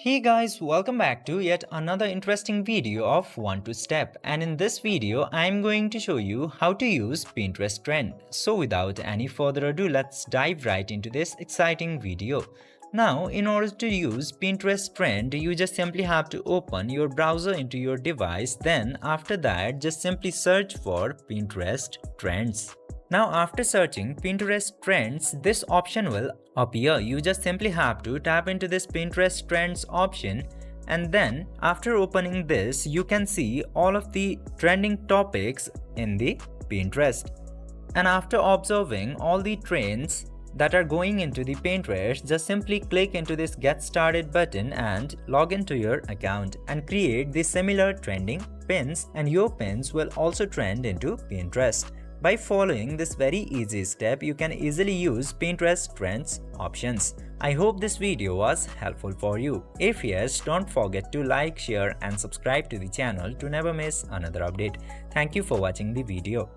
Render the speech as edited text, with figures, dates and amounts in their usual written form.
Hey guys, welcome back to yet another interesting video of 1 to Step, and in this video I'm going to show you how to use Pinterest trend. So without any further ado, let's dive right into this exciting video. Now, in order to use Pinterest trend, you just simply have to open your browser into your device. Then after that, just simply search for Pinterest trends. Now after searching Pinterest trends, this option will appear. You just simply have to tap into this Pinterest trends option, and then after opening this, you can see all of the trending topics in the Pinterest. And after observing all the trends that are going into the Pinterest, just simply click into this get started button and log into your account and create the similar trending pins, and your pins will also trend into Pinterest. By following this very easy step, you can easily use Pinterest trends options. I hope this video was helpful for you. If yes, don't forget to like, share and subscribe to the channel to never miss another update. Thank you for watching the video.